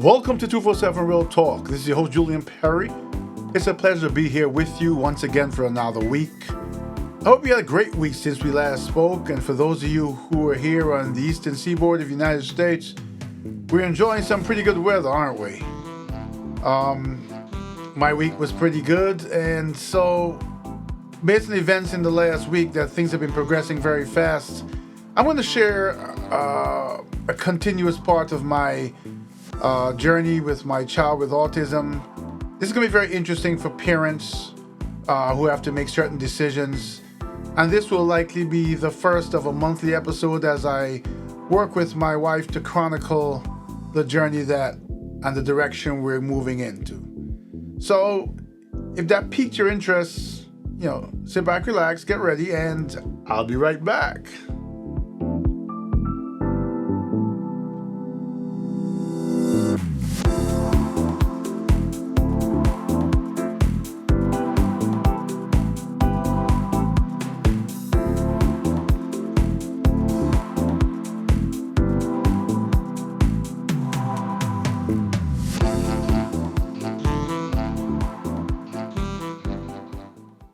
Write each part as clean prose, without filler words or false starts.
Welcome to 247 Real Talk. This is your host, Julian Perry. It's a pleasure to be here with you once again for another week. I hope you had a great week since we last spoke. And for those of you who are here on the eastern seaboard of the United States, we're enjoying some pretty good weather, aren't we? My week was pretty good. And so, based on events in the last week, that things have been progressing very fast, I'm going to share a continuous part of my journey with my child with autism. This is going to be very interesting for parents who have to make certain decisions. And this will likely be the first of a monthly episode as I work with my wife to chronicle the journey that and the direction we're moving into. So if that piqued your interest, sit back, relax, get ready, and I'll be right back.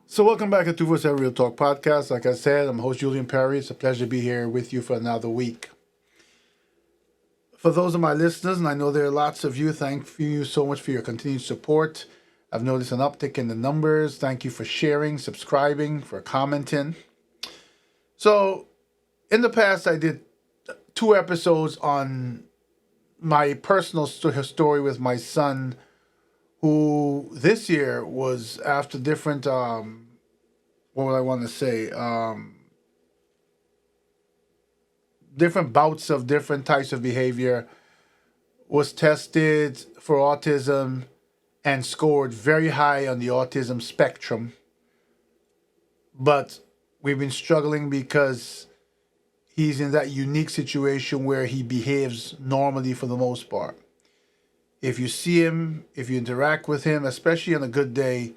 So welcome back to 247 Real Talk Podcast. Like I said, I'm host Julian Perry. It's a pleasure to be here with you for another week. For those of my listeners, and I know there are lots of you, thank you so much for your continued support. I've noticed an uptick in the numbers. Thank you for sharing, subscribing, for commenting. So in the past, I did 2 episodes on my personal story with my son, who this year was after different different bouts of different types of behavior, was tested for autism and scored very high on the autism spectrum. But we've been struggling because he's in that unique situation where he behaves normally for the most part. If you see him, if you interact with him, especially on a good day,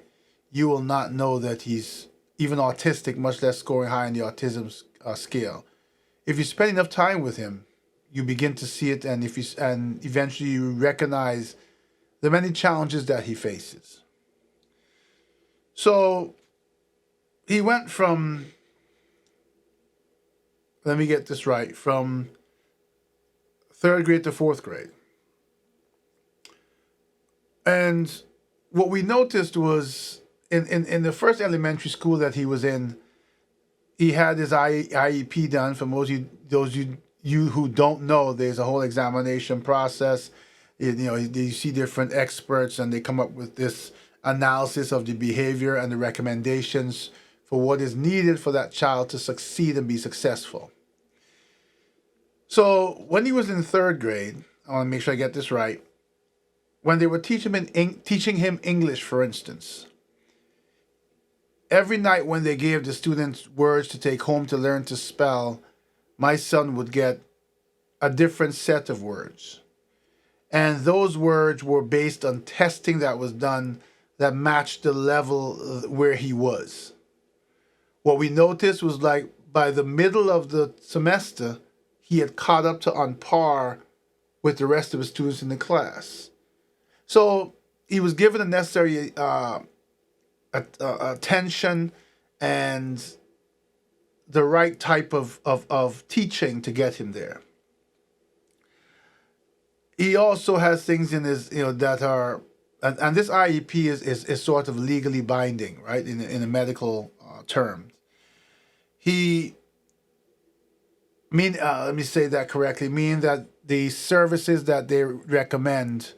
you will not know that he's even autistic, much less scoring high on the autism scale. If you spend enough time with him, you begin to see it, and eventually you recognize the many challenges that he faces. So he went from, let me get this right, from 3rd grade to 4th grade. And what we noticed was in the first elementary school that he was in, he had his IEP done. For those of you who don't know, there's a whole examination process. You see different experts and they come up with this analysis of the behavior and the recommendations for what is needed for that child to succeed and be successful. So when he was in 3rd grade, I want to make sure I get this right. When they were teaching him English, for instance, every night when they gave the students words to take home to learn to spell, my son would get a different set of words. And those words were based on testing that was done that matched the level where he was. What we noticed was like by the middle of the semester, he had caught up to on par with the rest of the students in the class. So he was given the necessary attention and the right type of teaching to get him there. He also has things in his, that are, and this IEP is sort of legally binding, right, in a medical term. Let me say that correctly, meaning that the services that they recommend,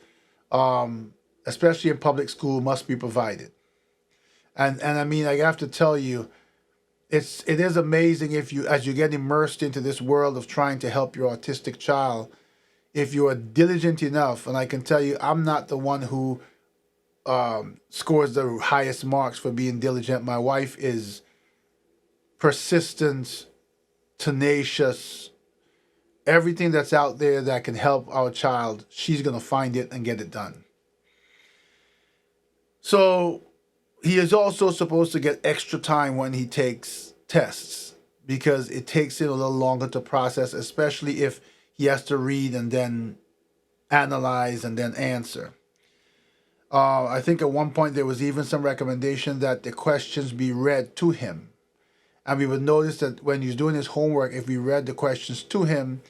especially in public school, must be provided. And I mean, I have to tell you, it is amazing as you get immersed into this world of trying to help your autistic child, if you are diligent enough. And I can tell you, I'm not the one who scores the highest marks for being diligent. My wife is persistent, tenacious. Everything that's out there that can help our child, she's going to find it and get it done. So he is also supposed to get extra time when he takes tests because it takes him a little longer to process, especially if he has to read and then analyze, and then answer. I think at one point there was even some recommendation that the questions be read to him. And we would notice that when he's doing his homework, if we read the questions to him,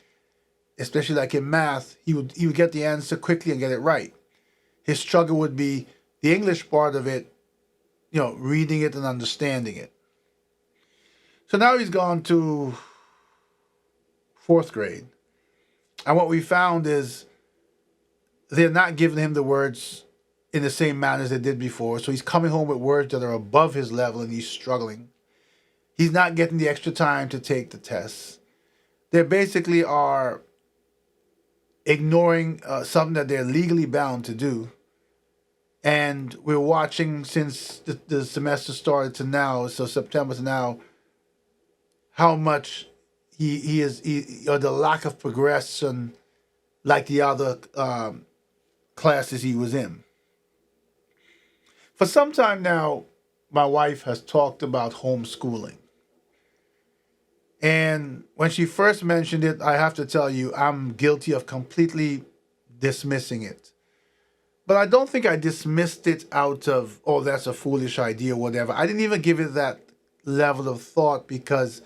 especially like in math, he would get the answer quickly and get it right. His struggle would be the English part of it, reading it and understanding it. So now he's gone to fourth grade. And what we found is they're not giving him the words in the same manner as they did before. So he's coming home with words that are above his level and he's struggling. He's not getting the extra time to take the tests. They basically are ignoring something that they're legally bound to do. And we're watching since the semester started to now, so September to now, how much or the lack of progression like the other classes he was in. For some time now, my wife has talked about homeschooling. And when she first mentioned it, I have to tell you, I'm guilty of completely dismissing it. But I don't think I dismissed it out of, oh, that's a foolish idea or whatever. I didn't even give it that level of thought because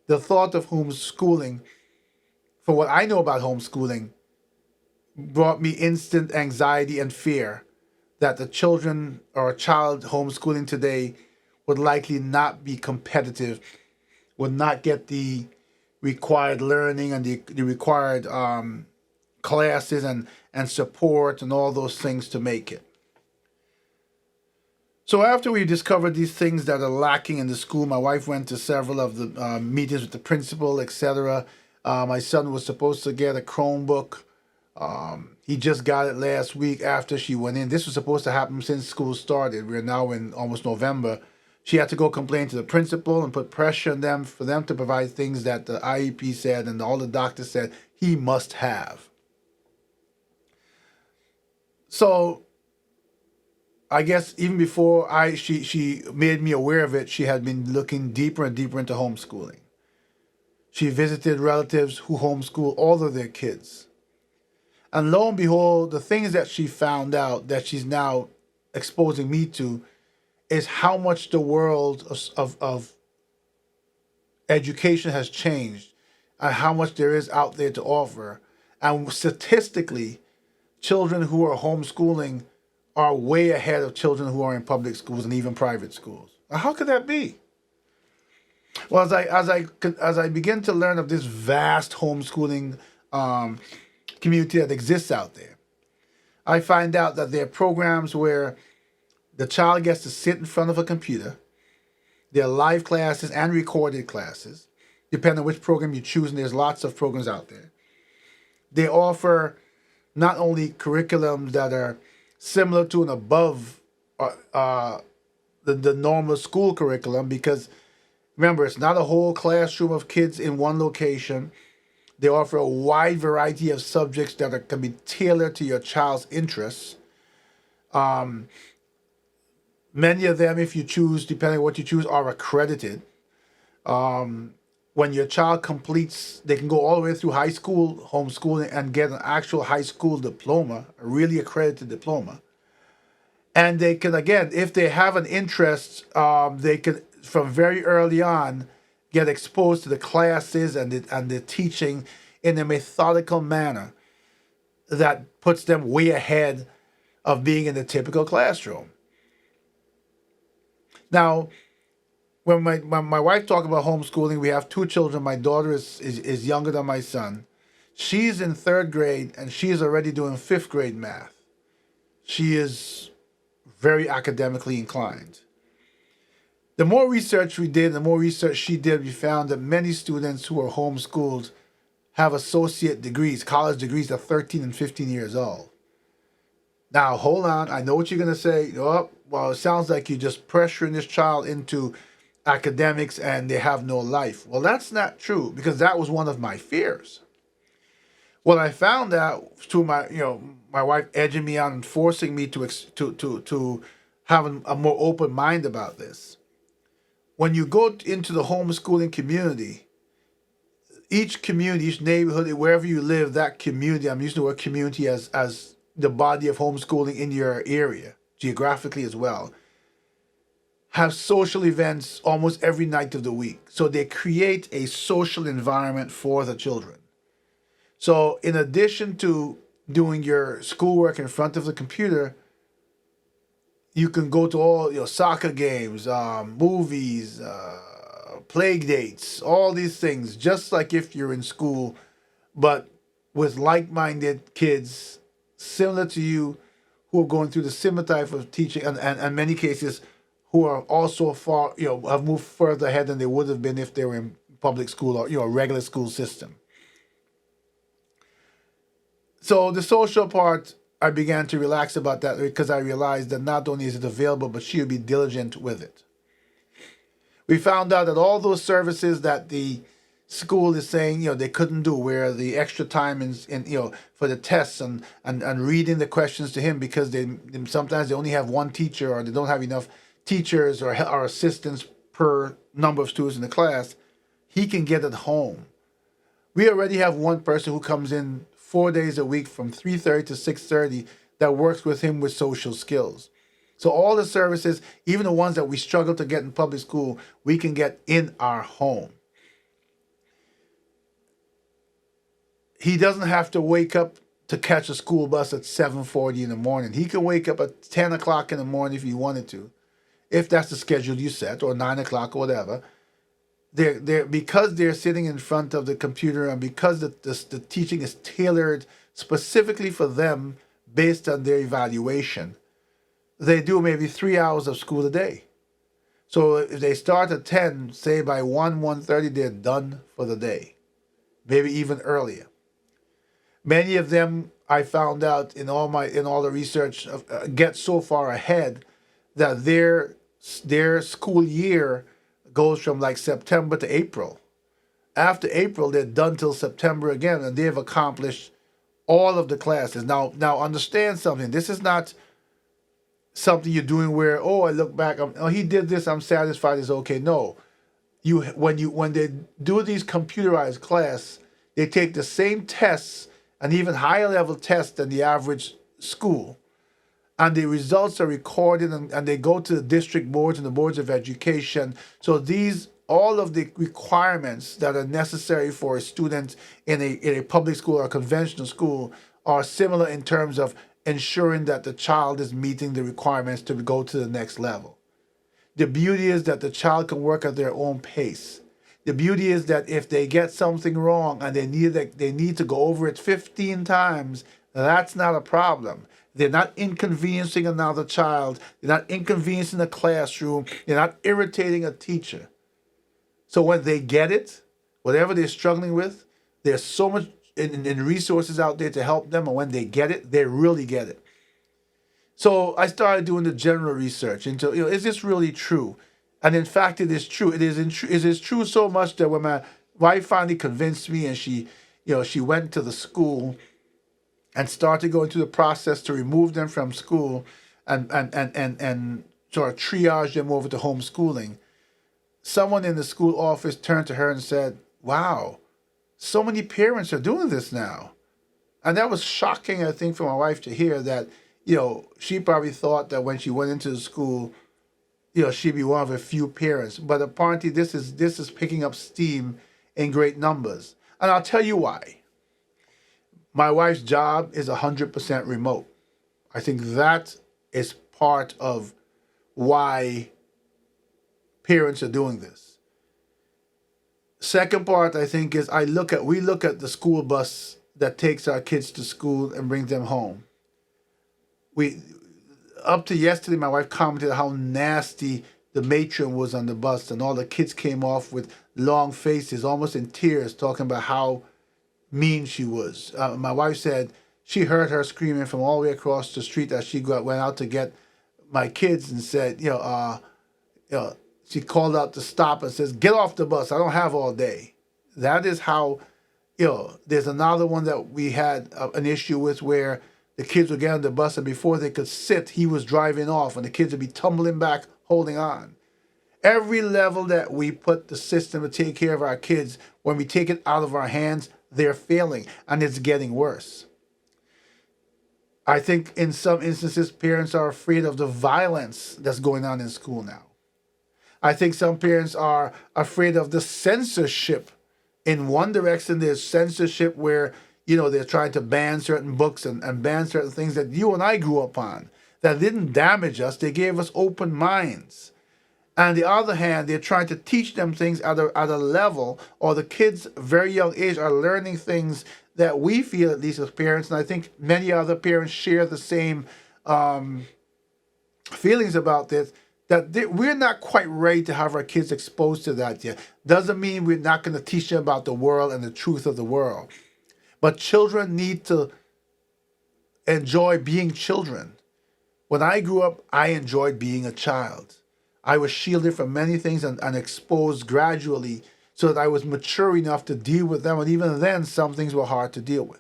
the thought of homeschooling, for what I know about homeschooling, brought me instant anxiety and fear that the children or a child homeschooling today would likely not be competitive, would not get the required learning and the required classes and support and all those things to make it. So after we discovered these things that are lacking in the school, my wife went to several of the meetings with the principal, etc. My son was supposed to get a Chromebook. He just got it last week after she went in. This was supposed to happen since school started. We're now in almost November. She had to go complain to the principal and put pressure on them for them to provide things that the IEP said and all the doctors said he must have. So I guess even before she made me aware of it, she had been looking deeper and deeper into homeschooling. She visited relatives who homeschool all of their kids. And lo and behold, the things that she found out that she's now exposing me to is how much the world of education has changed and how much there is out there to offer. And statistically, children who are homeschooling are way ahead of children who are in public schools and even private schools. Now, how could that be? Well, as I begin to learn of this vast homeschooling community that exists out there, I find out that there are programs where the child gets to sit in front of a computer. There are live classes and recorded classes, depending on which program you choose, and there's lots of programs out there. They offer not only curriculums that are similar to and above the normal school curriculum, because remember, it's not a whole classroom of kids in one location. They offer a wide variety of subjects that can be tailored to your child's interests. Many of them, if you choose, depending on what you choose, are accredited. When your child completes, they can go all the way through high school homeschooling and get an actual high school diploma, a really accredited diploma. And they can, again, if they have an interest, they can, from very early on, get exposed to the classes and the teaching in a methodical manner that puts them way ahead of being in the typical classroom. Now, when my wife talked about homeschooling, we have two children. My daughter is younger than my son. She's in third grade, and she is already doing fifth grade math. She is very academically inclined. The more research we did, the more research she did, we found that many students who are homeschooled have associate degrees, college degrees at 13 and 15 years old. Now, hold on. I know what you're going to say. Oh, well, it sounds like you're just pressuring this child into academics and they have no life. Well, that's not true, because that was one of my fears. What I found out through my wife edging me on and forcing me to have a more open mind about this. When you go into the homeschooling community, each community, each neighborhood, wherever you live, that community, I'm using the word community as the body of homeschooling in your area, geographically as well, have social events almost every night of the week. So they create a social environment for the children. So in addition to doing your schoolwork in front of the computer, you can go to all soccer games, movies, play dates, all these things, just like if you're in school, but with like-minded kids similar to you who are going through the similar type of teaching, and in many cases who are also far, have moved further ahead than they would have been if they were in public school or a regular school system. So the social part, I began to relax about that because I realized that not only is it available, but she would be diligent with it. We found out that all those services that the school is saying they couldn't do, where the extra time in for the tests and reading the questions to him, because they sometimes they only have one teacher, or they don't have enough teachers or assistants per number of students in the class, he can get at home. We already have one person who comes in 4 days a week from 3:30 to 6:30 that works with him with social skills. So all the services, even the ones that we struggle to get in public school, we can get in our home. He doesn't have to wake up to catch a school bus at 7:40 in the morning. He can wake up at 10 o'clock in the morning if he wanted to, if that's the schedule you set, or 9 o'clock or whatever. They're because they're sitting in front of the computer, and because the teaching is tailored specifically for them based on their evaluation, they do maybe 3 hours of school a day. So if they start at 10, say by 1:30, they're done for the day, maybe even earlier. Many of them, I found out in all the research, get so far ahead that their school year goes from like September to April. After April, they're done till September again, and they've accomplished all of the classes. Now understand something. This is not something you're doing where, oh, I look back, oh, he did this, I'm satisfied, it's okay. No, when they do these computerized class, they take the same tests, and even higher level tests than the average school, and the results are recorded, and they go to the district boards and the boards of education. So all of the requirements that are necessary for a student in a public school or a conventional school are similar in terms of ensuring that the child is meeting the requirements to go to the next level. The beauty is that the child can work at their own pace. The beauty is that if they get something wrong and they need to go over it 15 times, that's not a problem. They're not inconveniencing another child. They're not inconveniencing the classroom. They're not irritating a teacher. So when they get it, whatever they're struggling with, there's so much in resources out there to help them. And when they get it, they really get it. So I started doing the general research into, is this really true? And in fact, it is true. It is true so much that when my wife finally convinced me, and she went to the school and started going through the process to remove them from school and sort of triage them over to homeschooling, someone in the school office turned to her and said, wow, so many parents are doing this now. And that was shocking, I think, for my wife to hear that, she probably thought that when she went into the school, she'd be one of a few parents. But apparently this is picking up steam in great numbers. And I'll tell you why. My wife's job is 100% remote. I think that is part of why parents are doing this. Second part, I think, is we look at the school bus that takes our kids to school and brings them home. Up to yesterday, my wife commented how nasty the matron was on the bus, and all the kids came off with long faces, almost in tears, talking about how mean she was. My wife said she heard her screaming from all the way across the street as she went out to get my kids, and said, she called out to stop and says, "Get off the bus. I don't have all day." That is how, there's another one that we had an issue with where the kids would get on the bus, and before they could sit, he was driving off, and the kids would be tumbling back, holding on. Every level that we put the system to take care of our kids, when we take it out of our hands, they're failing and it's getting worse. I think in some instances, parents are afraid of the violence that's going on in school now. I think some parents are afraid of the censorship. In one direction, there's censorship where, they're trying to ban certain books and ban certain things that you and I grew up on that didn't damage us. They gave us open minds. On the other hand, they're trying to teach them things at a level, or the kids, very young age, are learning things that we feel, at least as parents, and I think many other parents share the same feelings about this, that we're not quite ready to have our kids exposed to that yet. Doesn't mean we're not going to teach them about the world and the truth of the world. But children need to enjoy being children. When I grew up, I enjoyed being a child. I was shielded from many things and exposed gradually so that I was mature enough to deal with them. And even then, some things were hard to deal with.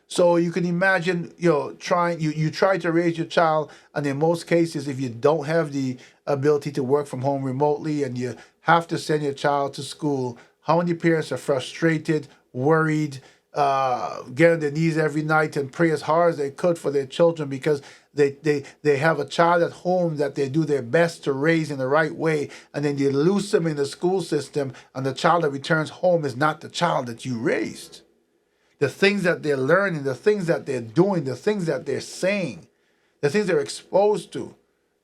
So you can imagine, you try to raise your child, and in most cases, if you don't have the ability to work from home remotely and you have to send your child to school, how many parents are frustrated, worried, get on their knees every night and pray as hard as they could for their children because they have a child at home that they do their best to raise in the right way, and then you lose them in the school system, and the child that returns home is not the child that you raised. The things that they're learning, the things that they're doing, the things that they're saying, the things they're exposed to.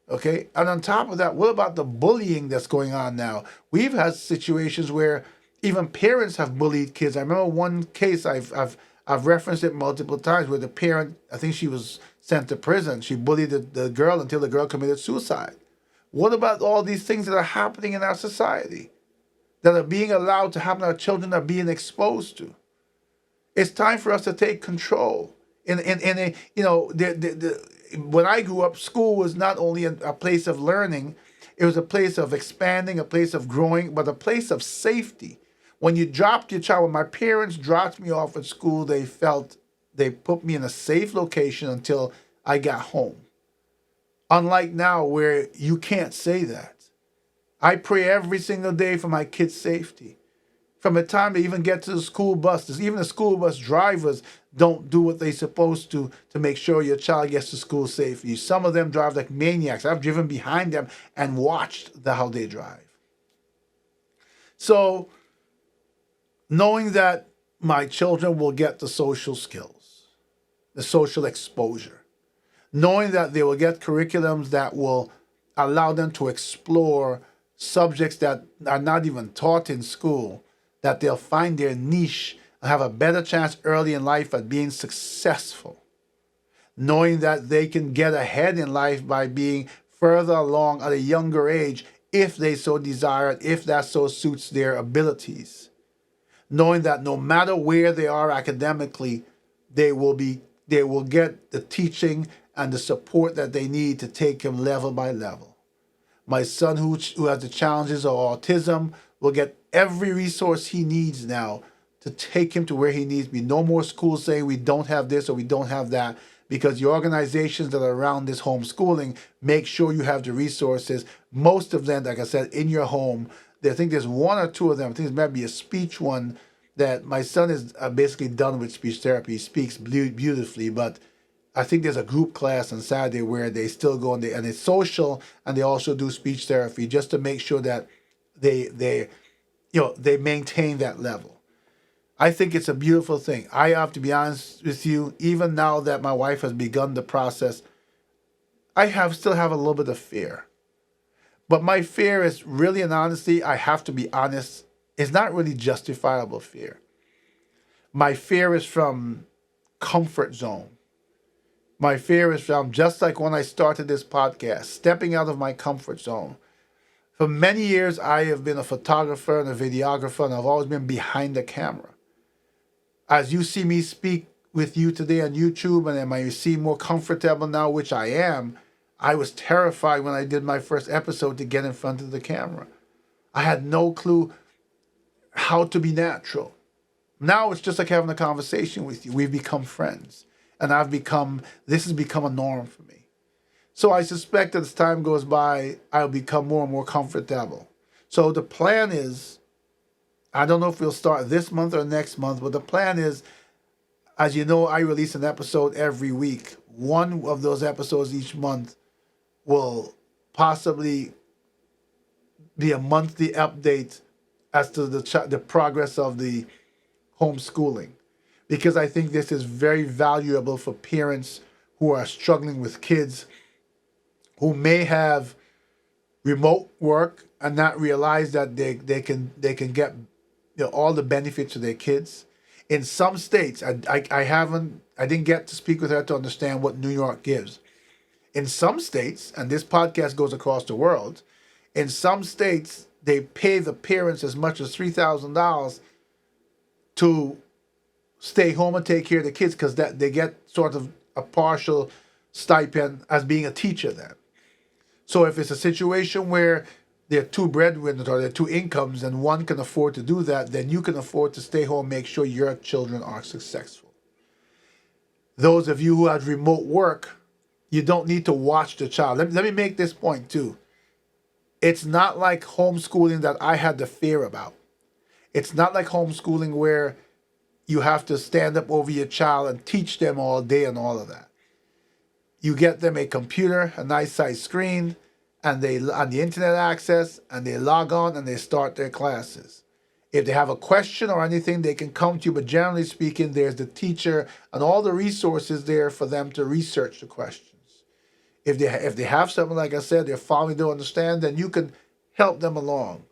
Okay? And on top of that, what about the bullying that's going on now? We've had situations where even parents have bullied kids. I remember one case, I've referenced it multiple times, where the parent, I think she was sent to prison. She bullied the girl until the girl committed suicide. What about all these things that are happening in our society, that are being allowed to happen, our children are being exposed to? It's time for us to take control. When I grew up, school was not only a place of learning, it was a place of expanding, a place of growing, but a place of safety. When you dropped your child, when my parents dropped me off at school, they felt they put me in a safe location until I got home. Unlike now, where you can't say that. I pray every single day for my kids' safety. From the time they even get to the school buses, even the school bus drivers don't do what they're supposed to make sure your child gets to school safely. Some of them drive like maniacs. I've driven behind them and watched how they drive. So, knowing that my children will get the social skills, the social exposure, knowing that they will get curriculums that will allow them to explore subjects that are not even taught in school, that they'll find their niche and have a better chance early in life at being successful, knowing that they can get ahead in life by being further along at a younger age if they so desire it, if that so suits their abilities, knowing that no matter where they are academically, they will get the teaching and the support that they need to take them level by level. My son, who has the challenges of autism, will get every resource he needs now to take him to where he needs to be. No more schools saying we don't have this or we don't have that, because the organizations that are around this homeschooling make sure you have the resources. Most of them, like I said, in your home. I think there's one or two of them. I think there might be a speech one that my son is basically done with speech therapy. He speaks beautifully, but I think there's a group class on Saturday where they still go and it's social, and they also do speech therapy just to make sure that they maintain that level. I think it's a beautiful thing. I have to be honest with you, even now that my wife has begun the process, I still have a little bit of fear. But my fear is really, and honestly, I have to be honest, it's not really justifiable fear. My fear is from comfort zone. My fear is from, just like when I started this podcast, stepping out of my comfort zone. For many years, I have been a photographer and a videographer, and I've always been behind the camera. As you see me speak with you today on YouTube, and am I seem more comfortable now, which I am, I was terrified when I did my first episode to get in front of the camera. I had no clue how to be natural. Now it's just like having a conversation with you. We've become friends. And this has become a norm for me. So I suspect that as time goes by, I'll become more and more comfortable. So the plan is, I don't know if we'll start this month or next month, but the plan is, as you know, I release an episode every week. One of those episodes each month will possibly be a monthly update as to the progress of the homeschooling, because I think this is very valuable for parents who are struggling with kids who may have remote work and not realize that they can get all the benefits to their kids. In some states, I didn't get to speak with her to understand what New York gives. In some states, and this podcast goes across the world, in some states they pay the parents as much as $3,000 to stay home and take care of the kids, because that they get sort of a partial stipend as being a teacher then. So if it's a situation where there are two breadwinners or there are two incomes and one can afford to do that, then you can afford to stay home, make sure your children are successful. Those of you who have remote work, you don't need to watch the child. Let me make this point too. It's not like homeschooling that I had the fear about. It's not like homeschooling where you have to stand up over your child and teach them all day and all of that. You get them a computer, a nice size screen, and they on the internet access, and they log on and they start their classes. If they have a question or anything, they can come to you, but generally speaking, there's the teacher and all the resources there for them to research the questions. If they have something, like I said, they're following, don't understand, then you can help them along.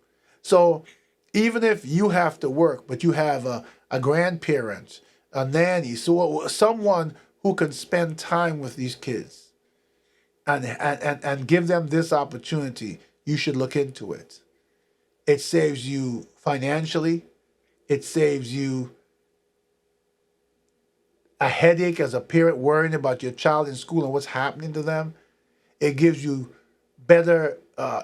So even if you have to work, but you have a grandparent, a nanny, so someone who can spend time with these kids and give them this opportunity, you should look into it. It saves you financially. It saves you a headache as a parent worrying about your child in school and what's happening to them. It gives you better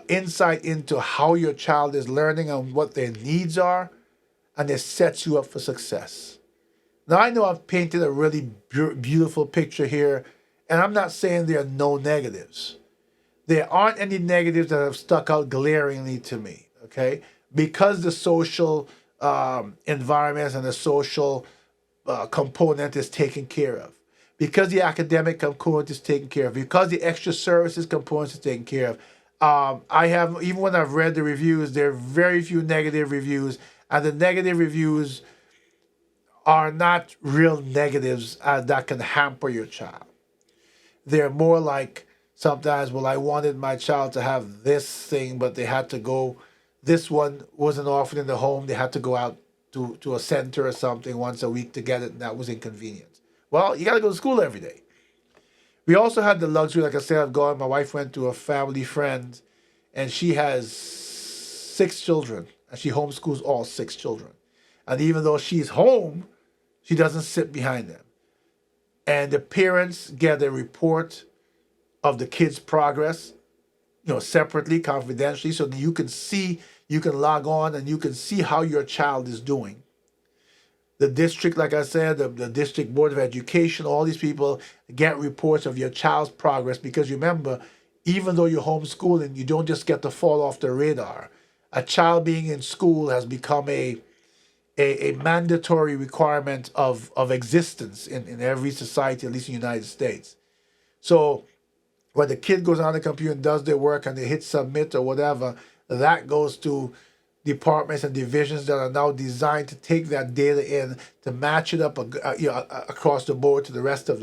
insight into how your child is learning and what their needs are, and it sets you up for success. Now, I know I've painted a really beautiful picture here, and I'm not saying there are no negatives. There aren't any negatives that have stuck out glaringly to me, okay? Because the social environments and the social component is taken care of. Because the academic component is taken care of. Because the extra services component is taken care of. I have, even when I've read the reviews, there are very few negative reviews, and the negative reviews are not real negatives that can hamper your child. They're more like sometimes, well, I wanted my child to have this thing, but they had to go, this one wasn't offered in the home, they had to go out to a center or something once a week to get it, and that was inconvenient. Well, you got to go to school every day. We also had the luxury, like I said, of going, my wife went to a family friend, and she has 6 children, and she homeschools all 6 children. And even though she's home, she doesn't sit behind them. And the parents get a report of the kids' progress, separately, confidentially, so that you can see, you can log on and you can see how your child is doing. The district, like I said, the district board of education, all these people get reports of your child's progress, because remember, even though you're homeschooling, you don't just get to fall off the radar. A child being in school has become a mandatory requirement of existence in every society, at least in the United States. So when the kid goes on the computer and does their work and they hit submit or whatever, that goes to departments and divisions that are now designed to take that data in, to match it up across the board to the rest of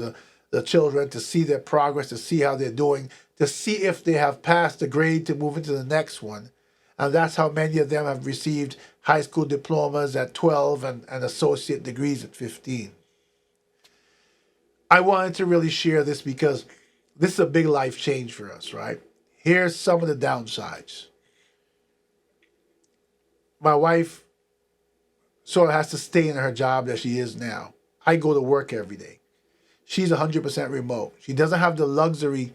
the children, to see their progress, to see how they're doing, to see if they have passed the grade to move into the next one. And that's how many of them have received high school diplomas at 12 and associate degrees at 15. I wanted to really share this because this is a big life change for us, right? Here's some of the downsides. My wife sort of has to stay in her job that she is now. I go to work every day. She's 100% remote. She doesn't have the luxury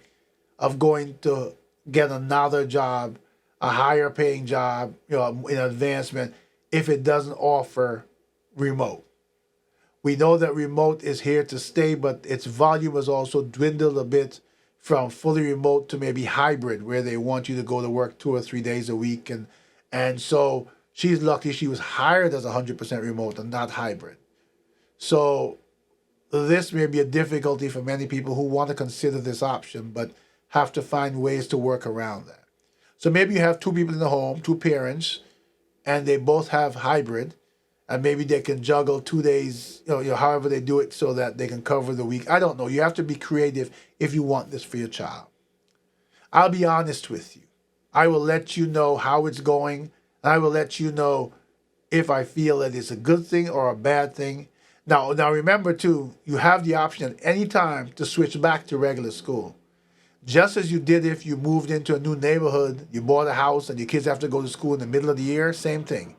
of going to get another job, a higher paying job, in advancement, if it doesn't offer remote. We know that remote is here to stay, but its volume has also dwindled a bit from fully remote to maybe hybrid, where they want you to go to work 2 or 3 days a week, and so she's lucky she was hired as 100% remote and not hybrid. So this may be a difficulty for many people who want to consider this option, but have to find ways to work around that. So maybe you have two people in the home, two parents, and they both have hybrid, and maybe they can juggle 2 days, however they do it, so that they can cover the week. I don't know. You have to be creative if you want this for your child. I'll be honest with you. I will let you know how it's going, and I will let you know if I feel that it's a good thing or a bad thing. Now remember too, you have the option at any time to switch back to regular school. Just as you did if you moved into a new neighborhood, you bought a house, and your kids have to go to school in the middle of the year, same thing.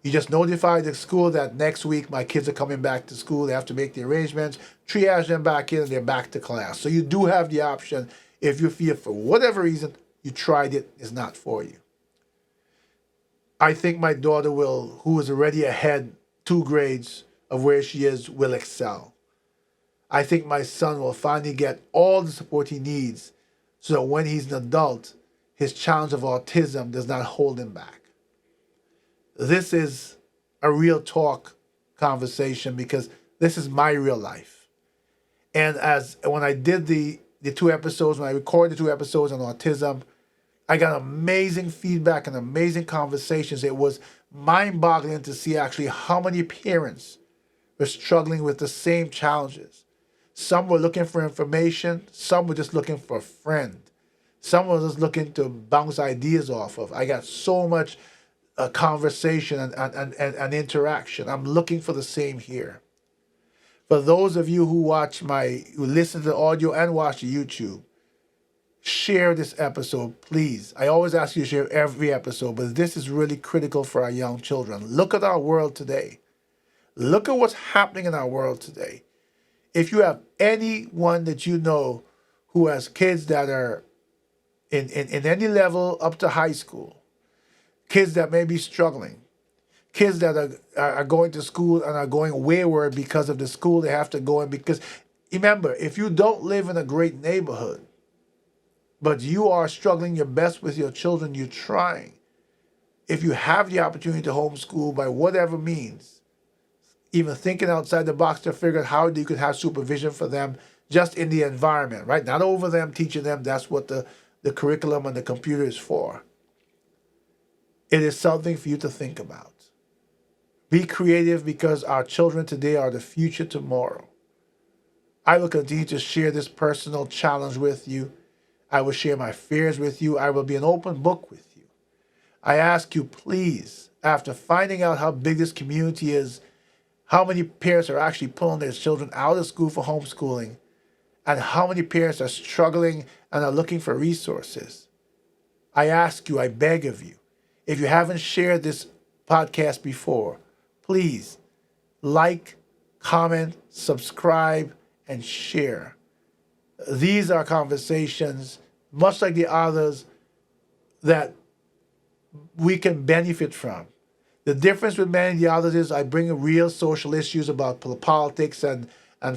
You just notify the school that next week my kids are coming back to school. They have to make the arrangements, triage them back in, and they're back to class. So you do have the option if you feel for whatever reason you tried it, it's not for you. I think my daughter will, who is already ahead 2 grades of where she is, will excel. I think my son will finally get all the support he needs so that when he's an adult, his challenge of autism does not hold him back. This is a real talk conversation because this is my real life. And as when I did the 2 episodes, when I recorded the 2 episodes on autism, I got amazing feedback and amazing conversations. It was mind-boggling to see actually how many parents were struggling with the same challenges. Some were looking for information. Some were just looking for a friend. Some were just looking to bounce ideas off of. I got so much conversation and interaction. I'm looking for the same here. For those of you who listen to the audio and watch the YouTube, share this episode, please. I always ask you to share every episode, but this is really critical for our young children. Look at our world today. Look at what's happening in our world today. If you have anyone that you know who has kids that are in any level up to high school, kids that may be struggling, kids that are going to school and are going wayward because of the school they have to go in. Because remember, if you don't live in a great neighborhood, but you are struggling your best with your children, you're trying. If you have the opportunity to homeschool by whatever means, even thinking outside the box to figure out how you could have supervision for them just in the environment, right? Not over them, teaching them. That's what the curriculum and the computer is for. It is something for you to think about. Be creative because our children today are the future tomorrow. I will continue to share this personal challenge with you. I will share my fears with you. I will be an open book with you. I ask you, please, after finding out how big this community is, how many parents are actually pulling their children out of school for homeschooling, and how many parents are struggling and are looking for resources, I ask you, I beg of you, if you haven't shared this podcast before, please like, comment, subscribe, and share. These are conversations, much like the others, that we can benefit from. The difference with many of the others is I bring real social issues about politics and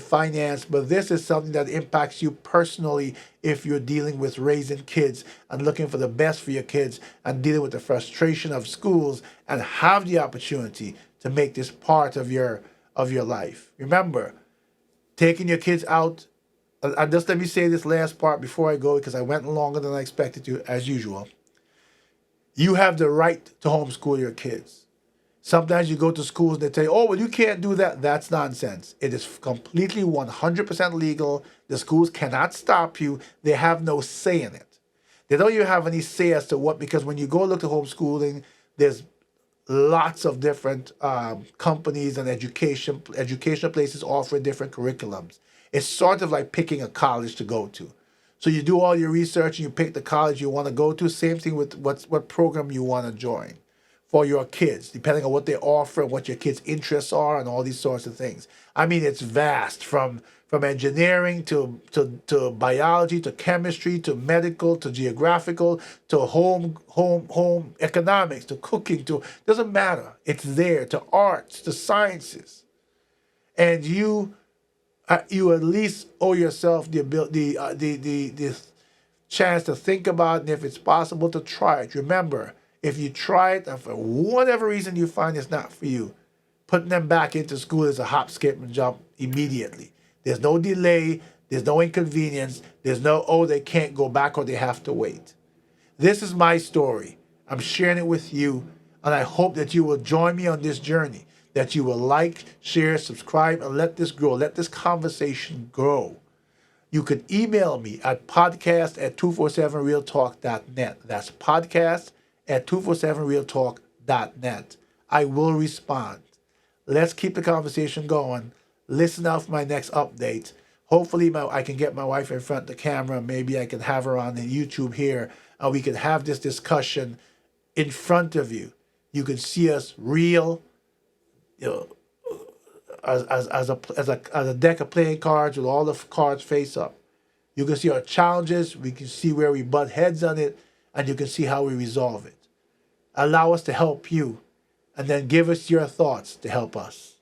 finance, but this is something that impacts you personally if you're dealing with raising kids and looking for the best for your kids and dealing with the frustration of schools and have the opportunity to make this part of your life. Remember, taking your kids out, and just let me say this last part before I go because I went longer than I expected to, as usual. You have the right to homeschool your kids. Sometimes you go to schools and they tell you, oh, well, you can't do that. That's nonsense. It is completely 100% legal. The schools cannot stop you. They have no say in it. They don't even have any say as to what, because when you go look at homeschooling, there's lots of different companies and educational places offering different curriculums. It's sort of like picking a college to go to. So you do all your research and you pick the college you want to go to. Same thing with what program you want to join for your kids, depending on what they offer and what your kids' interests are and all these sorts of things. I mean, it's vast from engineering to biology to chemistry to medical to geographical to home economics to cooking to doesn't matter. It's there, to arts to sciences, and you at least owe yourself the ability chance to think about it and if it's possible to try it. Remember, if you try it and for whatever reason you find it's not for you, putting them back into school is a hop, skip, and jump immediately. There's no delay. There's no inconvenience. There's no, oh, they can't go back or they have to wait. This is my story. I'm sharing it with you, and I hope that you will join me on this journey, that you will like, share, subscribe, and let this grow. Let this conversation grow. You can email me at podcast@247realtalk.net. That's podcast@247realtalk.net. I will respond. Let's keep the conversation going. Listen out for my next update. Hopefully I can get my wife in front of the camera. Maybe I can have her on the YouTube here, and we can have this discussion in front of you. You can see us real, you know, as a deck of playing cards with all the cards face up. You can see our challenges. We can see where we butt heads on it, and you can see how we resolve it. Allow us to help you, and then give us your thoughts to help us.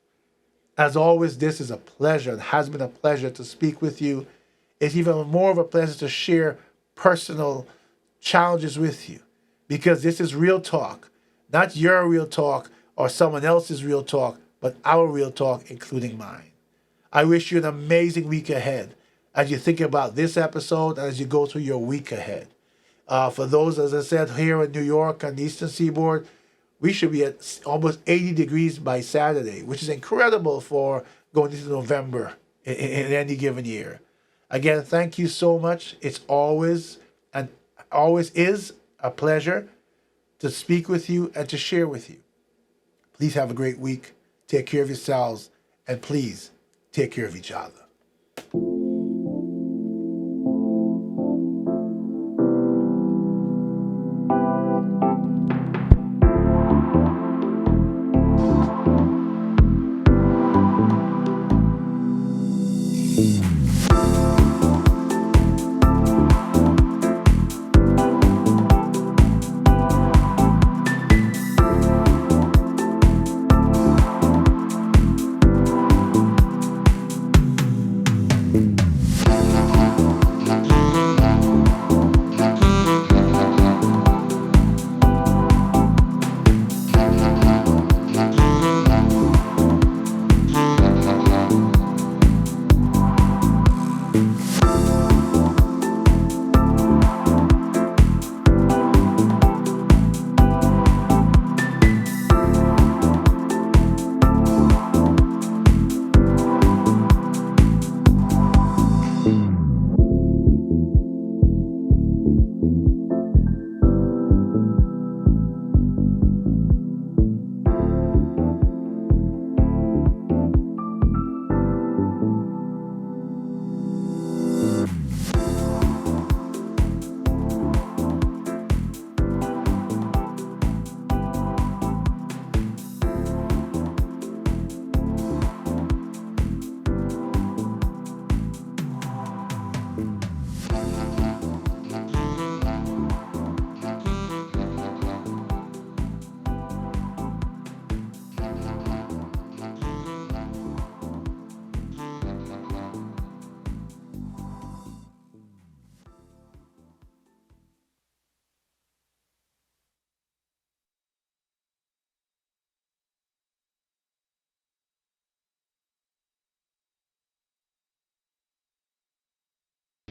As always, this is a pleasure. It has been a pleasure to speak with you. It's even more of a pleasure to share personal challenges with you, because this is real talk, not your real talk or someone else's real talk, but our real talk, including mine. I wish you an amazing week ahead as you think about this episode and as you go through your week ahead. For those, as I said, here in New York on the Eastern Seaboard, we should be at almost 80 degrees by Saturday, which is incredible for going into November in any given year. Again, thank you so much. It's always is a pleasure to speak with you and to share with you. Please have a great week. Take care of yourselves, and please take care of each other.